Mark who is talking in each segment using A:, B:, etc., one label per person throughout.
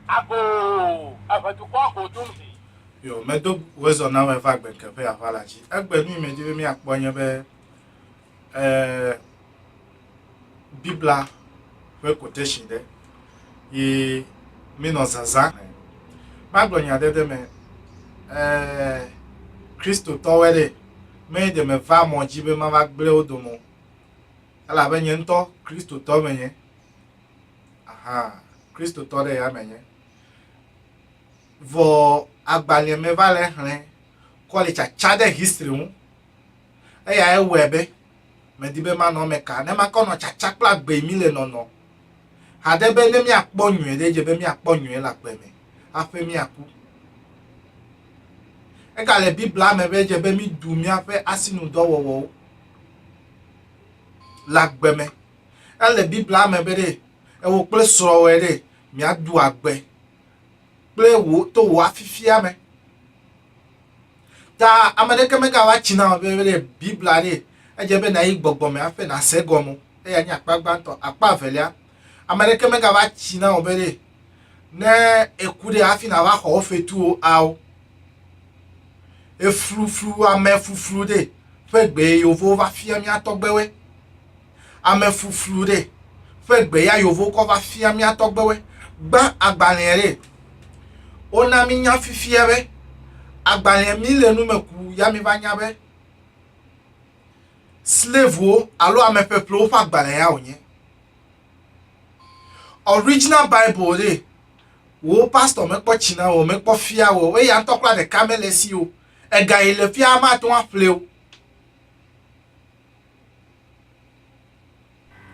A: Ago, afatukwa ko tumsi.
B: Yo, me do wezo na we va gbe kepe avala ji. Egbe nu me di mi akponye be Bibla we quotation de. Yi mi no zaza. Ma glonya de me Christo towere me de me va mo ji be ma va gble odomo. Ala be nyen to Christo to menye. Aha, Christo to de ya menye. Vo agbalye me vale hlen ko le cha de history mu e ya e webe me di be ma no me ka ne ma ko no cha pla gbe mi le no ha de be ne mi akpo nyu de je be mi akpo nyu la pe me afa mi aku e ka le bibla me be je be mi du mi afa asinu do wo la gbe me e le bibla me be de e wo ple so we de mi adu agbe ple wo to wo afifia me ta amadeke me ka wa china be bibla de eje be na igbogbo me afa na segomo e ya ni apagba nto apa velia amadeke me ka wa china obere ne ekude afi na wa ho fetu aw e fru ame fufru de fe gbe yovo va fia mi atogbewe ame fufru de fe gbe ya yovo ko va fia mi atogbewe gba agbalere ona mi nya fifia be agbalẹ mi le nu me ku ya mi va nya be slave wo alo ame peuple wo fa agbalẹ ya onye original bible de wo pastor me po china wo me po fia wo we ya ntokla de camel si o e ga ile fia ma to afle o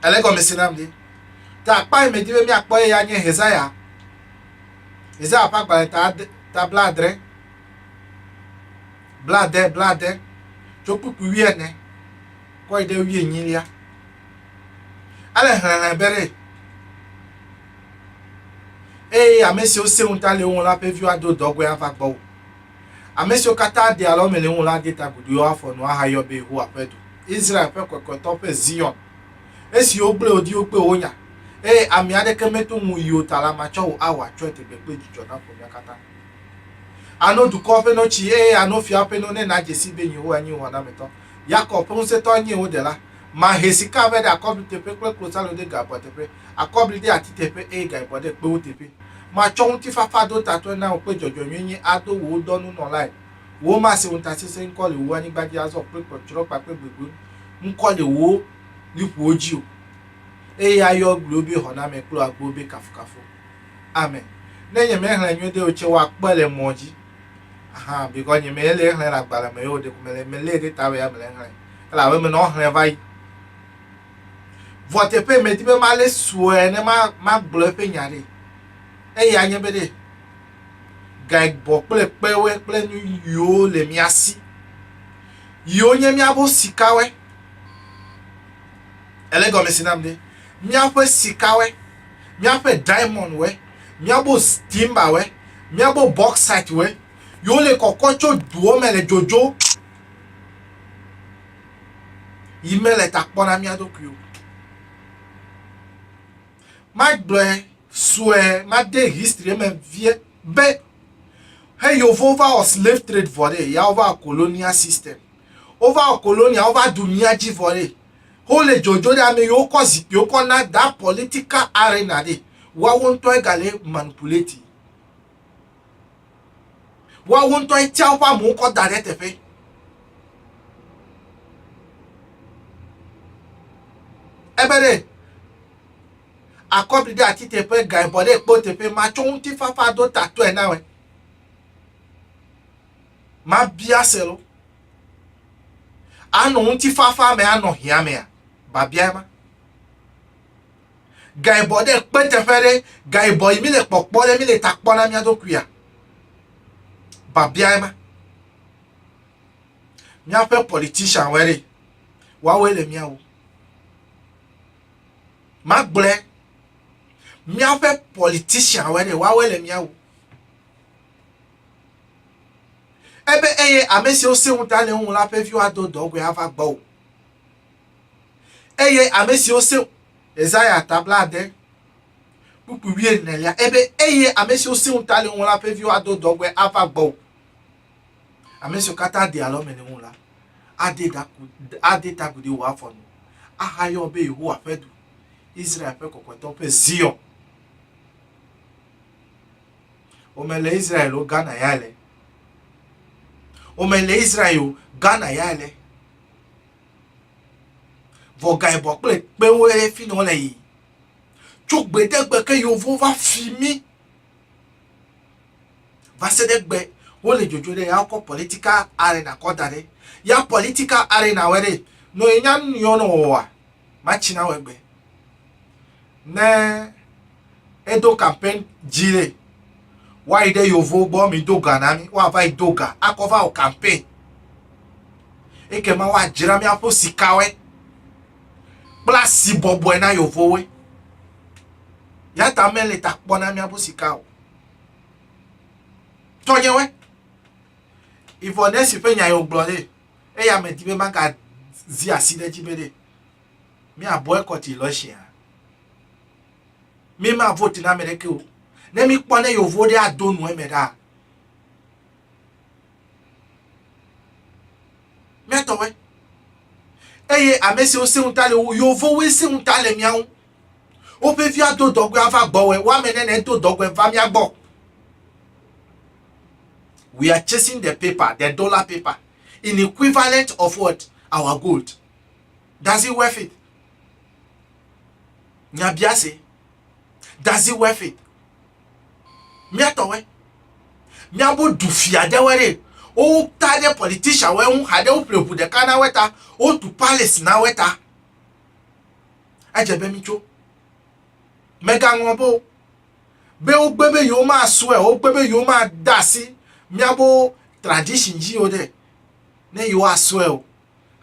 B: ele go me sinam de ta pa me di mi apo ya nye Hezaya pa agbalẹ ta bladre blade chopupu wiene ko ide wie nyilia ale hran bere amesi o se unta le won la pe vi ado dogwe afa gbo amesi o kata de alo mele won la de ta gudu yo afo no aha yo be hu apedu Israel pe kokko pe Zion esi o gble odi o pe onya ami ade kemetu mu yo tala ma cho awa cho te be pe jijo na ko yakata ano du ko fe no chi ano fia pe no ne na jesi be nyi ho anyi ho na meto Jacob on se to nyi ho de la ma hesika ve da ko te pe kle close alo de ga po te pe akobli de ati te pe ga po de pe o te pe ma cho ti fafa do ta to na o pe jojo nyi ado wo do nu no lai wo ma se unta se nko le wo ani gbaji azo pe ko chiro pa pe gbegbe nko le wo ni po oji o ayo globi ho na me klo agbo be kafukafu amen nenye me hran nyu de o che wa pele moji aha because ni me le hran agbara me o de ku me le de tawe ya me le hran la we me no hran vai vote pe me ti be ma le suo ne ma glo pe nyare ya nye be de gai bo pele pewe pele nu yo le mi asi yo nye mi abo sikawe ele go me sinam de mi apo sikawe mi apo diamond we mi abo timber we mi abo bauxite we yo le kokocho duo mele jojo imele takpona mi adokyo ma gble sue ma de history me vie be hey you over slave trade for it ya over colonial system over colonial over dunia ji for it hole jojo de ame yo ko zipi yo ko na that political arena de wa won to egale manipulate wa won to tia pa mo ko direct fe ebere akobri de ati te pe ga bode po te pe ma chon ti fafa do tato e na we ma bia selo ano ti fafa me ano hia me a ba bia ma ga bode pe te fere ga boy mi le popo le mi le takpo na mi adokua ba bia ma mi a pe politician were wa we le mi awo ma gble mi a pe politician were wa we le mi awo ebe amesi o se unta le un la pe vi wa do dogwe ava gbo amesi o se Isaiah tablade pupu wie nelia ebe eye amesi o se untale won la pe vi wa do dogwe ava gbo amesi o kata de alo mene won la ade takudi wa fonu ahayo be ihu afedu Israel pe kokoto pe Zion o mele Israel o Ghana yale o mele Israel o Ghana yale voga e bo pe we fi no le yi chogbe degbe ke yovo va fimi va se degbe o le jojo de ya ko political arena ko dare ya political arena were no enyan yo no wa machina wegbe ne edo campaign jire why de yovo bo mi doga na mi wa vai doga akova o campaign eke ma wa jira mi apo sikawe place bobo na yovo we ya ta mele ta pona mi apo sikawo tonye we ifo nesi pe nya yo glore e ya me dibe maka zi aside jibede mi boycott election mi ma vote na America o ne mi pone yo vote adonu e me da me to we eye amesi o se untale yo vo we se untale mi awun o pe fi ado dogwe ava gbo we wa me ne to dogwe va mi agbo. We are chasing the paper, the dollar paper, in equivalent of what? Our gold. Does it worth it? Nyabiase. Does it worth it? Miatowe. Miabo dufia de were. O tade politician we un hade o plepu de kana weta. O to palace na weta. Ajebe micho. Mega ngobo. Be o gbebe yo ma swear, o gbebe yo ma dasi. Miabo tradition ji ode ne you aswell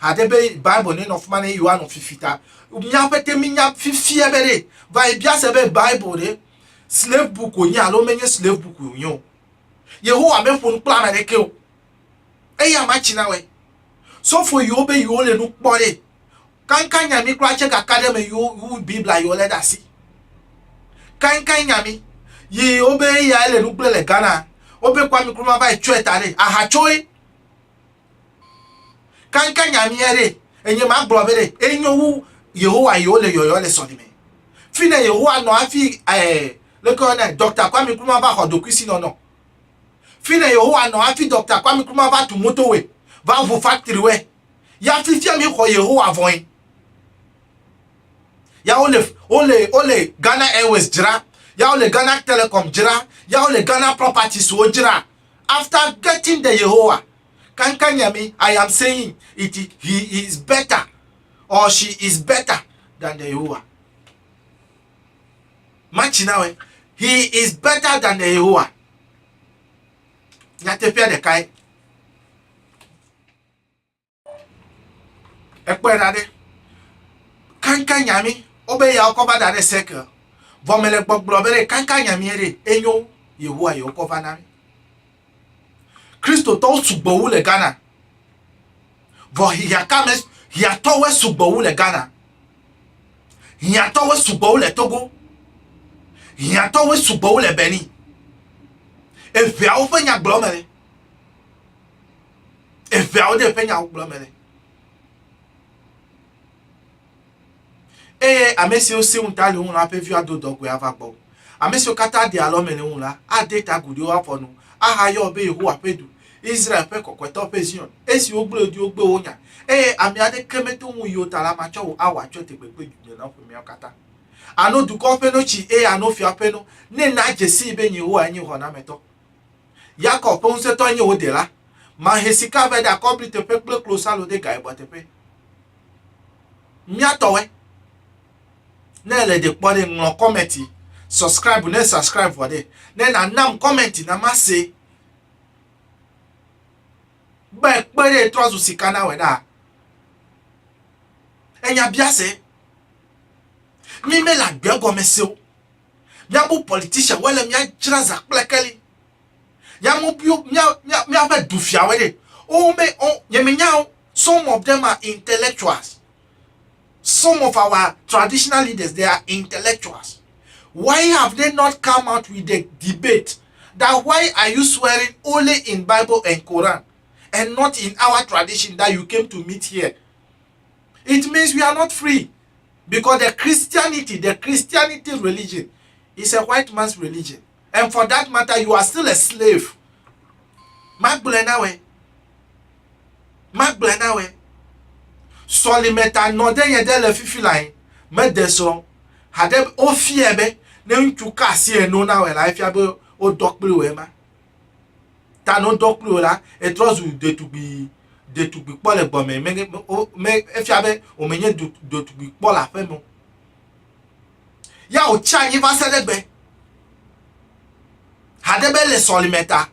B: hadebe bible ne of man you are no fifita miapete minya fifie bere vai bia se be bible de slave book onya lo menye slave book onyo Yehowa me fun plan na de o eya ma china we so for you be you ole no pore kan nyami kra check academy you bible you let us see kan nyami ye obe ya ele no plele Ghana obe kwa mi kuma ba echu etare ahachoi kan nyami ere enye ma globere enyowu Yehowa yole yoyole sonime fina Yehowa no afi le kona Dr. Kwame Nkrumah ba hodokwisi no fina Yehowa no afi Dr. Kwame Nkrumah ba to motorway va vo factory we ya fi mi ho Yehowa voin ya ole Ghana Airways jira ya ole Ghana Telecom jira ya ole Ghana Properties wo jira after getting the Yehowa kankanyami I am saying he is better or she is better than the Yehowa machinawe he is better than the Yehowa nyatepia de kai ekperade kankanyami obe ya okoba da de circle vomele gbogbro kankanyami ere enyo Yehowa yo okoba na Christo to sugbo le Ghana vo hi atowe sugbo le Ghana hi atowe sugbo le Togo hi atowe sugbo le Benin efe a ofenya glomere efe a ode fenya glomere amesi o se untale un la pe vi ado dogwe ava gbo amesi o kata de alo mene un la ade tagudi o afonu ahayo be Yehowa pedu Israel pe kokweto pe Zion esi ogble di ogbe onya ami ade kemeto un yo tala ma cho awa cho te pepe ju na fo mi okata ano du ko pe no chi ano fi ape no ne na jesi be Yehowa anyi ho na meto Jacob on se to anyi o de la ma hesika ve da complete pe closer lo de guy but pe mi atowe ne le de pore nlo comment subscribe ne subscribe for there ne na nam comment na ma say ba pere trozu sikana we da enya biase mi me la gbe go meseo ya bu politician wala mi ajira za plekeli ya mu bio mi ava dufia we de o me o ye me nya some of them are intellectuals. Some of our traditional leaders, they are intellectuals. Why have they not come out with a debate that why are you swearing only in Bible and Quran and not in our tradition that you came to meet here? It means we are not free, because the Christianity religion is a white man's religion, and for that matter you are still a slave. Mark Blenawe Solimeta no den ye de la fifi line me deso hade o fiebe ne ntu kase no na we life abe o dokpri we ma ta no dokpri la e trozu de to be pole gbo me efiabe o menye de to be pola fe mo ya o cha yin va selegbe hade be le solimeta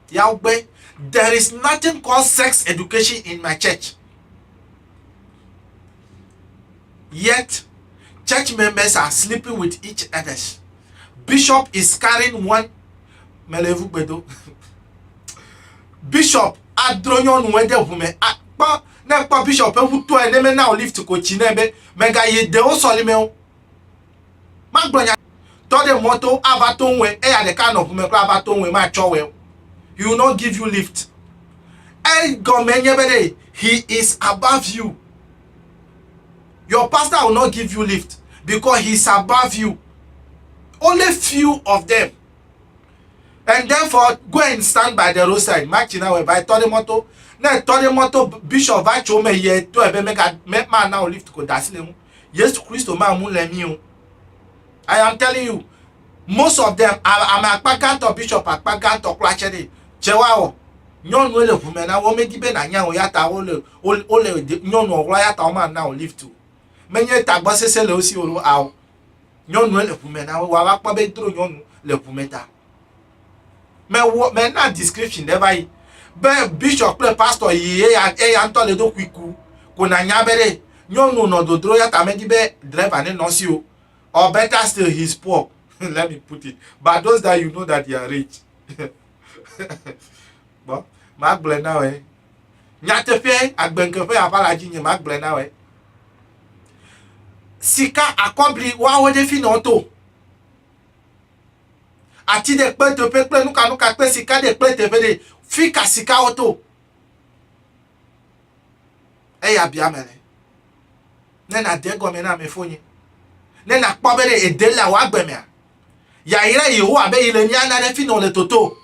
B: ya ogbe. There is nothing called sex education in my church. Yet, church members are sleeping with each other. Bishop is carrying one. Bishop adronyon wede hume. Pa bishop who to eneme now live to Kochinebe. Mega ye de o solimeo. Magbonya. Tode moto avatonwe. Eya de kind of hume kwa avatonwe ma chowe. He will not give you lift. He is above you. Your pastor will not give you lift because he is above you. Only few of them. And therefore, go and stand by the roadside. Machina we by Todemoto. Na Todemoto Bishop Vachome ye to ebe make man now lift ko dasile. Yes, Christo man mu lemi. I am telling you, most of them are akpakanto bishop akpakanto klachede. Chewao nyonu ele fumena wo medibe na nya o yata ole nyonu ogla yata o man na o live to menye tagbo sese le osi oro awo nyonu ele fumena wa wa pa be dro nyonu le fumeta me na description never yi be bishop play pastor yi ya nto le do kwiku ko na nya bere nyonu no do dro yata medibe driver ne no si o, or better still he's poor. Let me put it, but those that you know that they are rich. Bon, Mark Blenawe. Nyatefe agbenkefe abalaji nye Mark Blenawe. Sika akombli wa wode fi no to. Ati de pe to pe nuka pe sika de pe te de fika sika oto. Eya bia mere. Nena de gome na me fonyi. Nena kpobere edela wa gbemia. Ya ire yi wo abe ile nya na de fi no le toto.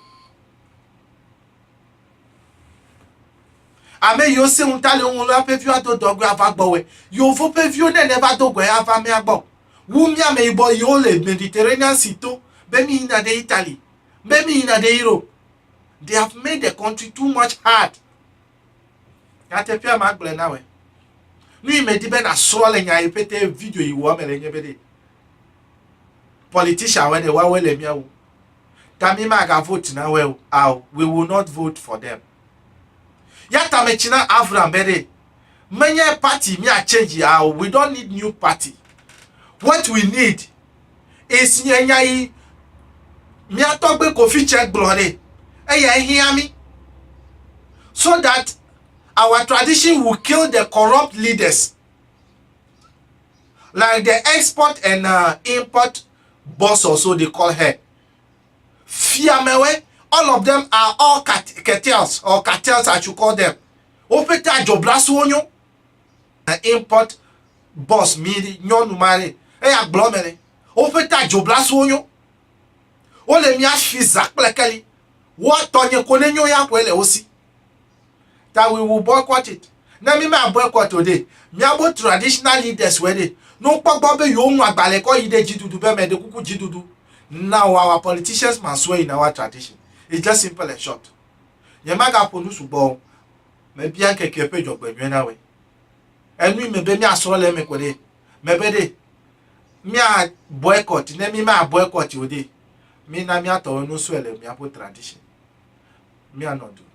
B: Ame yo se untale on la pe view to dogwe ava gbowe. Yo fo pe view ne never dogwe ava me agbo. Wu mi ame ibo yo le Mediterranean sito, be mi ina de Italy, be mi ina de Europe. They have made the country too much hard. Ya te pia Mark Blenawe. Ni me di be na sole nya ipete video yi wo mele nye be de. Politician when they wa we le mi awu. Tami ma ga vote na we will not vote for them. Yata mechina Avram bere. Many party me a change we don't need new party. What we need is nyanyai me a talk be Kofi check glory. Hear me? So that our tradition will kill the corrupt leaders. Like the export and import boss also they call her. Fiamewe. All of them are all cartels, or cartels I should call them. Opeta joblasonyo, import boss miri nyonu mare. Eya glomere. Opeta joblasonyo. Ole mi ashi zakplekeli. What tonye konenyo ya kwele osi. That we will boycott it. Na mi ma boycott today. Mi abo traditional leaders wede. No pogbobe yo nwa agbale ko ide jidudu be me de kuku jidudu. Now our politicians must swear in our tradition. It's just simple and short. Yemaga ponu subo me bia keke pe jogbe nwena we. Enu me be mi asole me kwede. Me be de mi a boycott, ne mi ma boycott ode. Mi na mi ato nu so ele mi apo tradition. Mi anodo.